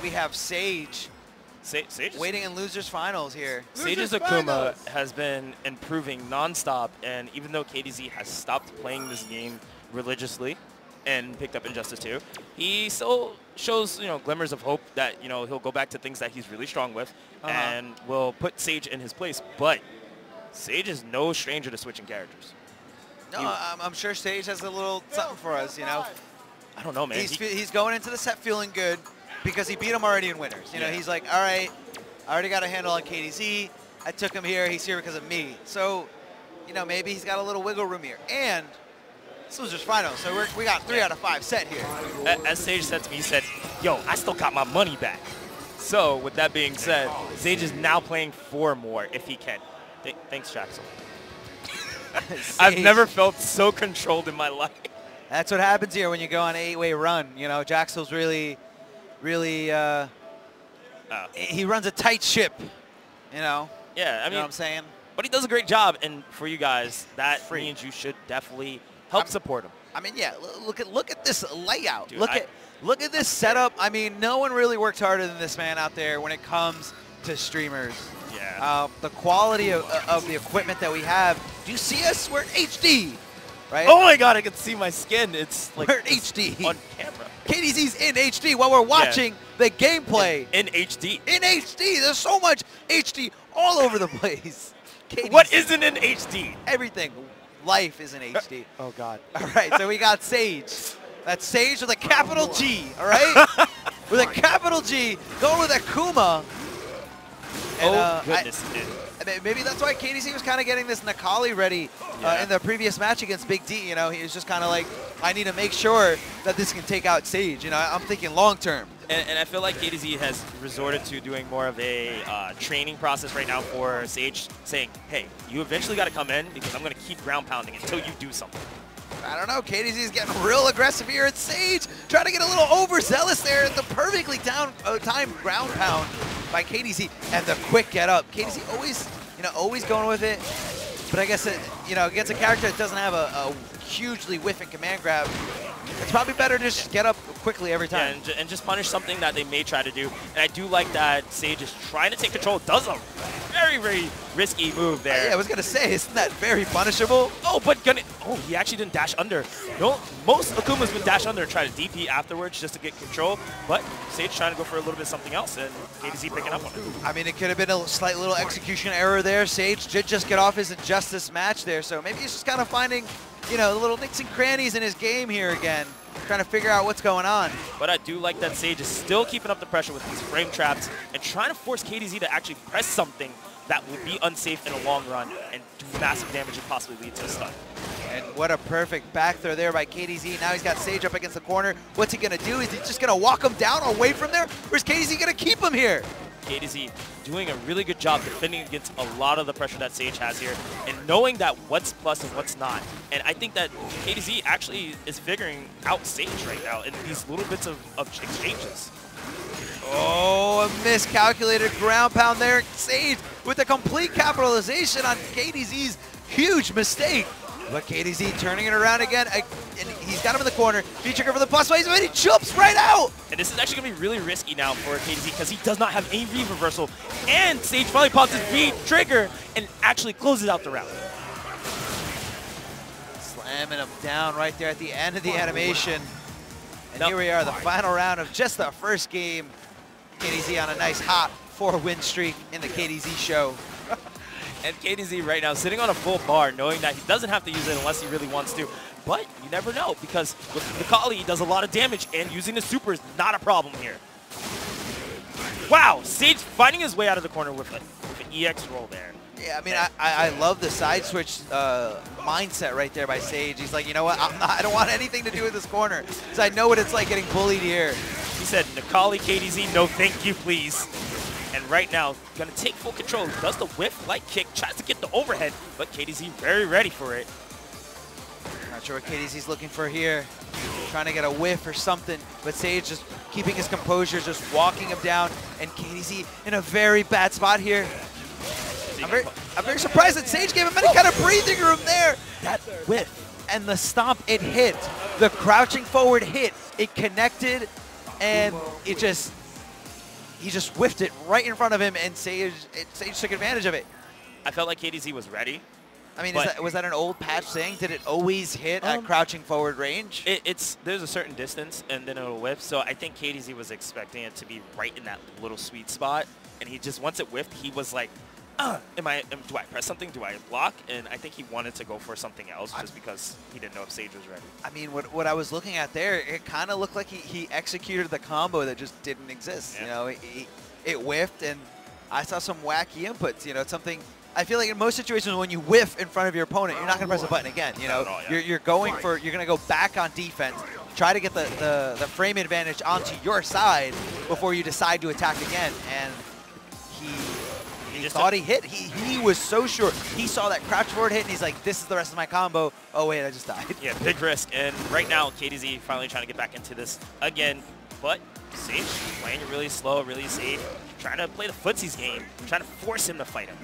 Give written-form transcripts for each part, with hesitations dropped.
we have SaGe. SaGe waiting in losers finals here. SaGe's Akuma has been improving nonstop, and even though KDZ has stopped playing this game religiously and picked up Injustice 2, he still shows, you know, glimmers of hope that, you know, he'll go back to things that he's really strong with and will put SaGe in his place. But SaGe is no stranger to switching characters. No, I'm sure SaGe has a little something for us, you know. I don't know, man. He's going into the set feeling good because he beat him already in winners. You know, he's like, all right, I already got a handle on KDZ. I took him here. He's here because of me. So, you know, maybe he's got a little wiggle room here. And it's losers final, so we got 3 out of 5 set here. As SaGe said to me, he said, yo, I still got my money back. So, with that being said, SaGe is now playing 4 more if he can. Thanks, Jackson. I've never felt so controlled in my life. That's what happens here when you go on an 8-way run. You know, Jaxel's really, he runs a tight ship, you know. Yeah, I mean, you know what I'm saying? But he does a great job, and for you guys, that means you should definitely help support him. I mean, yeah, look at this layout. Dude, look at this setup. I mean, no one really worked harder than this man out there when it comes to streamers. Yeah. The quality of the equipment that we have. Do you see us? We're in HD, right? Oh my God, I can see my skin. It's like we're in HD on camera. KDZ's in HD while we're watching the gameplay. In HD. In HD. There's so much HD all over the place. KDZ. What isn't in HD? Everything. Life is in HD. Oh God. All right, so we got SaGe. That's SaGe with a capital G, all right? With a capital G, going with Akuma. And, goodness, dude. Maybe that's why KDZ was kind of getting this Nakali ready in the previous match against Big D. You know, he was just kind of like, I need to make sure that this can take out SaGe. You know, I'm thinking long term. And I feel like KDZ has resorted to doing more of a training process right now for SaGe, saying, hey, you eventually got to come in because I'm going to keep ground pounding until you do something. I don't know. KDZ is getting real aggressive here at SaGe, trying to get a little overzealous there at the perfectly timed ground pound by KDZ, and the quick get up. KDZ always, you know, always going with it. But I guess it, you know, against a character that doesn't have a hugely whiffing command grab, it's probably better to just get up quickly every time. Yeah, and just punish something that they may try to do. And I do like that SaGe is trying to take control. Does a very, very risky move there. Yeah, I was going to say, isn't that very punishable? Oh, but he actually didn't dash under. No, most Akumas would dash under and try to DP afterwards just to get control. But SaGe trying to go for a little bit something else, and KDZ picking up on it. I mean, it could have been a slight little execution error there. SaGe did just get off his Injustice match there, so maybe he's just kind of finding, you know, little nicks and crannies in his game here again, trying to figure out what's going on. But I do like that SaGe is still keeping up the pressure with these frame traps and trying to force KDZ to actually press something that will be unsafe in a long run and do massive damage and possibly lead to a stun. And what a perfect back throw there by KDZ. Now he's got SaGe up against the corner. What's he going to do? Is he just going to walk him down away from there? Or is KDZ going to keep him here? KDZ doing a really good job defending against a lot of the pressure that SaGe has here and knowing that what's plus and what's not. And I think that KDZ actually is figuring out SaGe right now in these little bits of exchanges. Oh, a miscalculated ground pound there. SaGe with a complete capitalization on KDZ's huge mistake. But KDZ turning it around again, and he's got him in the corner. V-trigger for the plus phase, but he jumps right out. And this is actually going to be really risky now for KDZ because he does not have any V reversal. And SaGe finally pops his V-trigger and actually closes out the round. Slamming him down right there at the end of the animation. And here we are, the final round of just the first game. KDZ on a nice hot 4-win streak in the KDZ show. And KDZ right now sitting on a full bar, knowing that he doesn't have to use it unless he really wants to. But you never know, because with Nakali, he does a lot of damage, and using the super is not a problem here. Wow, SaGe finding his way out of the corner with an EX roll there. Yeah, I mean, I love the side switch mindset right there by SaGe. He's like, you know what, I don't want anything to do with this corner, because I know what it's like getting bullied here. He said, Nakali, KDZ, no thank you, please. And right now, going to take full control. Does the whiff, light kick, tries to get the overhead, but KDZ very ready for it. Not sure what KDZ's looking for here. Trying to get a whiff or something, but SaGe just keeping his composure, just walking him down, and KDZ in a very bad spot here. I'm very surprised that SaGe gave him any kind of breathing room there. That whiff and the stomp, it hit. The crouching forward hit, it connected, and it just he just whiffed it right in front of him, and SaGe took advantage of it. I felt like KDZ was ready. I mean, was that an old patch thing? Did it always hit at crouching forward range? There's a certain distance, and then it'll whiff. So I think KDZ was expecting it to be right in that little sweet spot, and he just, once it whiffed, he was like, do I press something? Do I block? And I think he wanted to go for something else just because he didn't know if SaGe was ready. I mean, what I was looking at there, it kind of looked like he executed the combo that just didn't exist. Yeah. You know, it whiffed, and I saw some wacky inputs. You know, it's something. I feel like in most situations when you whiff in front of your opponent, you're not going to press a button again. You know, you're going for, you're going to go back on defense, try to get the frame advantage onto your side before you decide to attack again. And he thought he hit. He was so sure. He saw that crouch forward hit, and he's like, this is the rest of my combo. Oh, wait, I just died. Yeah, big risk. And right now, KDZ finally trying to get back into this again. But SaGe playing it really slow, really safe, trying to play the footsies game, trying to force him to fight him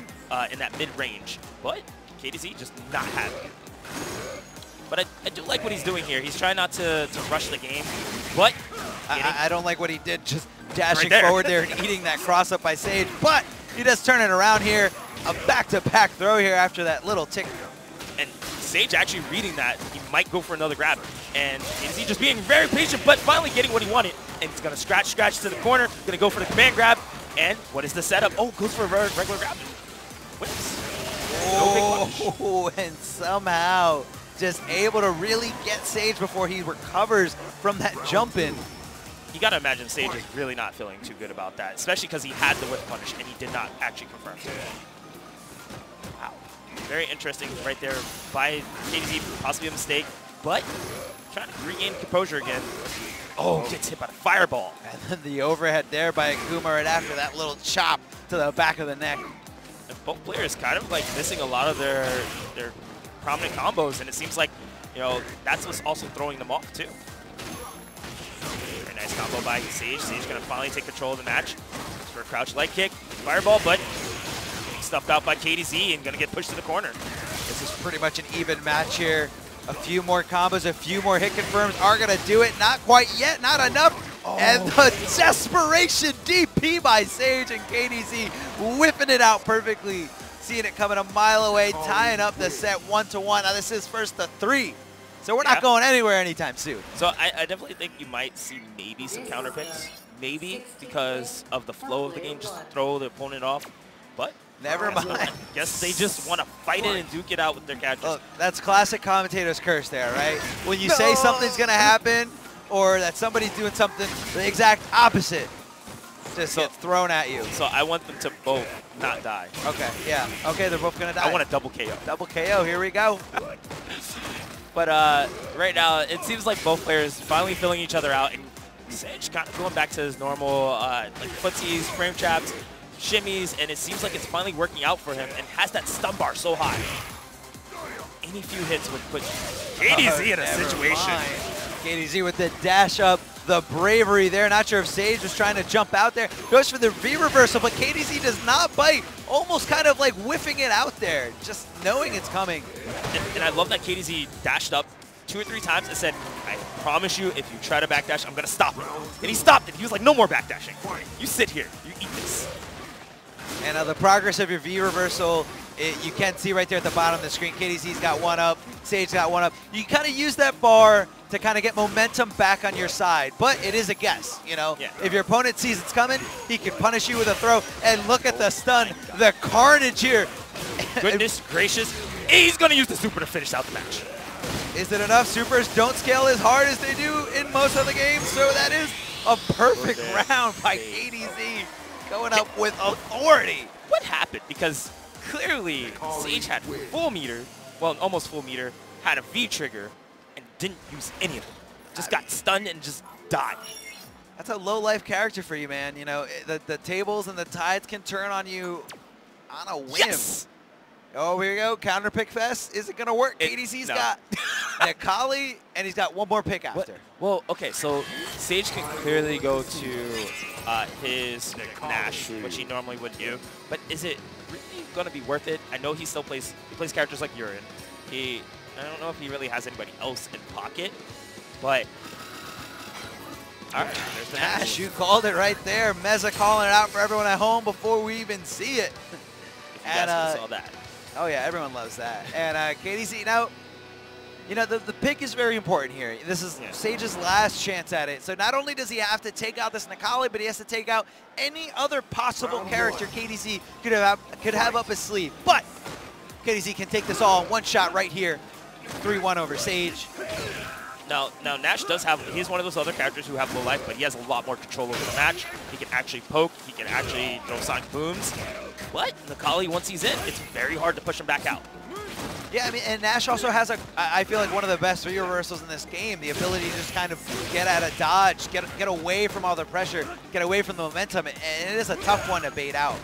in that mid-range. But KDZ just not having it. But I do like what he's doing here. He's trying not to rush the game, but I don't like what he did, just dashing forward there and eating that cross-up by SaGe. But he does turn it around here. A back-to-back throw here after that little tick. And SaGe actually reading that, he might go for another grab. And KDZ just being very patient, but finally getting what he wanted. And he's going to scratch to the corner, going to go for the command grab. And what is the setup? Oh, goes for a regular grab. Wins. Oh, and somehow just able to really get SaGe before he recovers from that jump in. You got to imagine SaGe is really not feeling too good about that, especially because he had the whip punish and he did not actually confirm it. Wow. Very interesting right there by KDZ, possibly a mistake, but trying to regain composure again. Oh, gets hit by the fireball. And then the overhead there by Akuma right after that little chop to the back of the neck. And both players kind of like missing a lot of their prominent combos, and it seems like, you know, that's what's also throwing them off too. Very nice combo by SaGe. SaGe gonna finally take control of the match. For a crouch leg kick, fireball, but stuffed out by KDZ and gonna get pushed to the corner. This is pretty much an even match here. A few more combos, a few more hit confirms are gonna do it. Not quite yet, not enough. Oh. And the desperation DP by SaGe and KDZ whipping it out perfectly. Seeing it coming a mile away, tying up the set 1-1. Now this is first to 3. So we're not going anywhere anytime soon. So I definitely think you might see maybe some counter picks. Maybe because of the flow of the game, just to throw the opponent off. But never mind. I guess they just want to fight it and duke it out with their catchers. Look, that's classic commentator's curse there, right? When you say something's going to happen or that somebody's doing something the exact opposite, just gets thrown at you. So I want them to both not die. Okay, yeah. Okay, they're both going to die. I want a double KO. Double KO, here we go. But right now, it seems like both players finally filling each other out, and SaGe kind of going back to his normal like footsies, frame traps, shimmies, and it seems like it's finally working out for him and has that stun bar so high. Any few hits would put KDZ in a situation. KDZ with the dash up, the bravery there. Not sure if SaGe was trying to jump out there. Goes for the V-reversal, but KDZ does not bite. Almost kind of like whiffing it out there, just knowing it's coming. And I love that KDZ dashed up 2 or 3 times and said, I promise you, if you try to backdash, I'm going to stop it. And he stopped it. He was like, no more backdashing. You sit here. You eat this. And the progress of your V-reversal, you can see right there at the bottom of the screen. KDZ's got one up. SaGe got one up. You kind of use that bar to kind of get momentum back on your side. But it is a guess, you know? Yeah. If your opponent sees it's coming, he can punish you with a throw. And look at the stun, the carnage here. Goodness gracious. He's going to use the super to finish out the match. Is it enough? Supers don't scale as hard as they do in most of the games. So that is a perfect round by KDZ. Going up with authority. What happened? Because clearly SaGe had full meter, well, almost full meter, had a V trigger, and didn't use any of it. Just got stunned and just died. That's a low life character for you, man. You know, the tables and the tides can turn on you on a whim. Yes. Oh, here we go. Counter pick fest. Is it going to work? KDZ's got Nekali, and he's got one more pick after. Well, okay, so SaGe can clearly go to his Nash, which he normally would do. But is it really going to be worth it? I know he still plays characters like Urine. I don't know if he really has anybody else in pocket, but All right, there's the Nash, you called it right there. Meza calling it out for everyone at home before we even see it. If you guys saw that. Oh yeah, everyone loves that. And KDZ, now, you know, the pick is very important here. This is SaGe's last chance at it. So not only does he have to take out this Necalli, but he has to take out any other possible character KDZ could have up his sleeve. But KDZ can take this all in one shot right here. 3-1 over SaGe. Now Nash does have, he's one of those other characters who have low life, but he has a lot more control over the match. He can actually poke, he can actually throw sonic booms. But Necalli, once he's in, it's very hard to push him back out. Yeah, I mean, and Nash also has I feel like one of the best reversals in this game. The ability to just kind of get out of dodge, get away from all the pressure, get away from the momentum, and it is a tough one to bait out.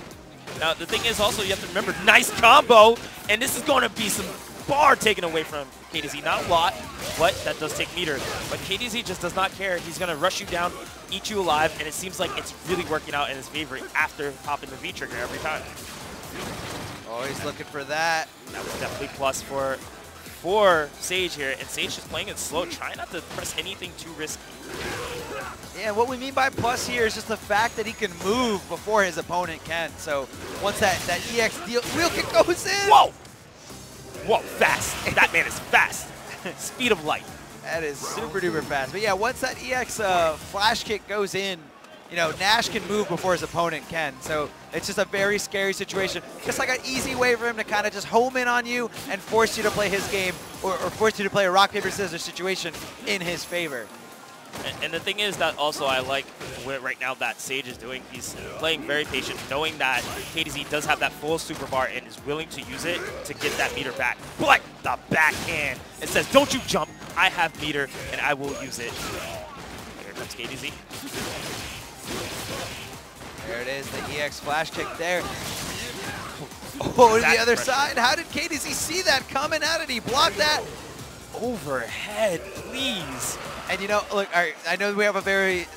Now, the thing is also, you have to remember, nice combo, and this is going to be some bar taken away from KDZ. Not a lot, but that does take meter. But KDZ just does not care. He's going to rush you down, eat you alive, and it seems like it's really working out in his favor after popping the V-trigger every time. Always looking for that. That was definitely plus for SaGe here, and SaGe is playing it slow, trying not to press anything too risky. Yeah, what we mean by plus here is just the fact that he can move before his opponent can. So once that EX wheel kick goes in. Whoa! Whoa, fast. That man is fast. Speed of light. That is super duper fast. But yeah, once that EX flash kick goes in, you know, Nash can move before his opponent can. So it's just a very scary situation. Just like an easy way for him to kind of just home in on you and force you to play his game or force you to play a rock, paper, scissors situation in his favor. And the thing is that also I like right now that SaGe is doing, he's playing very patient, knowing that KDZ does have that full super bar and is willing to use it to get that meter back. But the backhand, it says, don't you jump, I have meter and I will use it. Here comes KDZ. There it is, the EX flash kick there. Oh, to the other side. How did KDZ see that coming at it? He blocked that. Overhead, please. And you know, look, all right, I know we have a very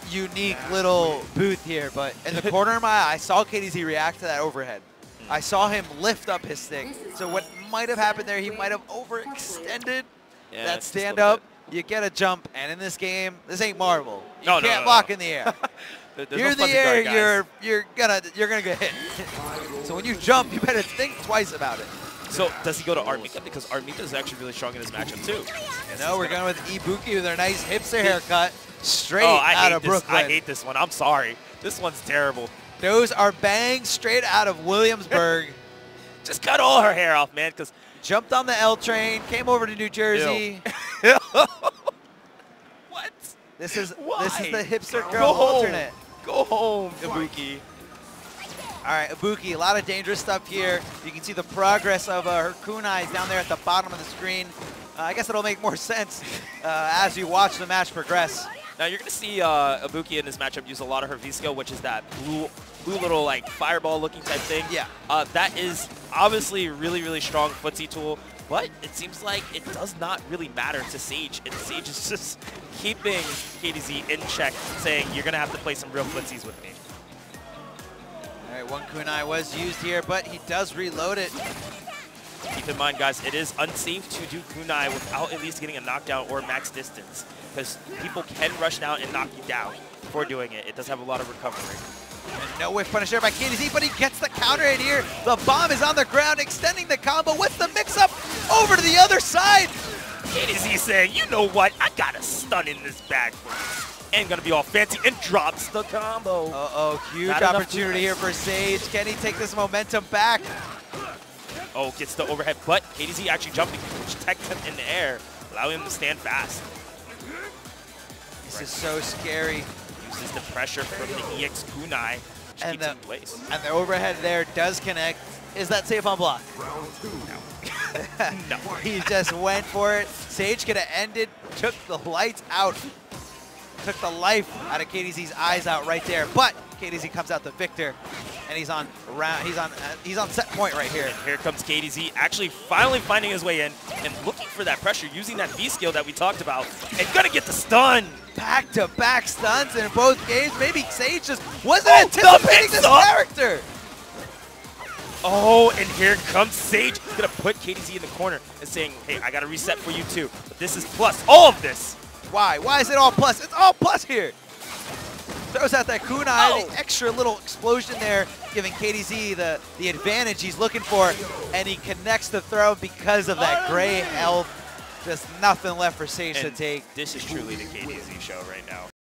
unique little booth here, but in the corner of my eye, I saw KDZ react to that overhead. I saw him lift up his stick. So what might have happened there, he might have overextended that stand up. You get a jump, and in this game, this ain't Marvel. You can't block in the air. You're in the air, you're gonna get hit. So when you jump, you better think twice about it. So does he go to Armika? Because Armika is actually really strong in this matchup too. No, we're going with Ibuki with their nice hipster haircut, straight out of Brooklyn. I hate this one. I'm sorry. This one's terrible. Those are bangs straight out of Williamsburg. Just cut all her hair off, man. Because jumped on the L train, came over to New Jersey. What? This is the hipster girl alternate. Go home, Ibuki. All right, Ibuki, a lot of dangerous stuff here. You can see the progress of her kunais down there at the bottom of the screen. I guess it'll make more sense as you watch the match progress. Now you're going to see Ibuki in this matchup use a lot of her V-skill, which is that blue little like fireball looking type thing. Yeah. That is obviously a really, really strong footsie tool, but it seems like it does not really matter to SaGe. And SaGe is just keeping KDZ in check, saying you're going to have to play some real footsies with me. All right, one kunai was used here, but he does reload it. Keep in mind, guys, it is unsafe to do kunai without at least getting a knockdown or max distance, because people can rush down and knock you down before doing it. It does have a lot of recovery. And no whiff punish there by KDZ, but he gets the counter in here. The bomb is on the ground, extending the combo with the mix-up over to the other side. KDZ saying, you know what, I got a stun in this bag for you. And gonna be all fancy and drops the combo. Uh-oh, huge opportunity here for SaGe. Can he take this momentum back? Oh, gets the overhead, but KDZ actually jumping, which protects him in the air, allowing him to stand fast. This is so scary. Uses the pressure from the EX kunai, which keeps him in place. And the overhead there does connect. Is that safe on block? No. No. He just went for it. SaGe could have ended, took the lights out. Took the life out of KDZ's eyes out right there, but KDZ comes out the victor, and he's on set point right here. And here comes KDZ, actually finally finding his way in and looking for that pressure, using that V skill that we talked about, and gonna get the stun. Back-to-back stuns in both games. Maybe SaGe just wasn't anticipating this character. Oh, and here comes SaGe, gonna put KDZ in the corner and saying, hey, I gotta reset for you too, but this is plus all of this. Why? Why is it all plus? It's all plus here. throws out that kunai, the extra little explosion there, giving KDZ the advantage he's looking for, and he connects the throw because of that gray health. Just nothing left for SaGe to take. This is truly the KDZ show right now.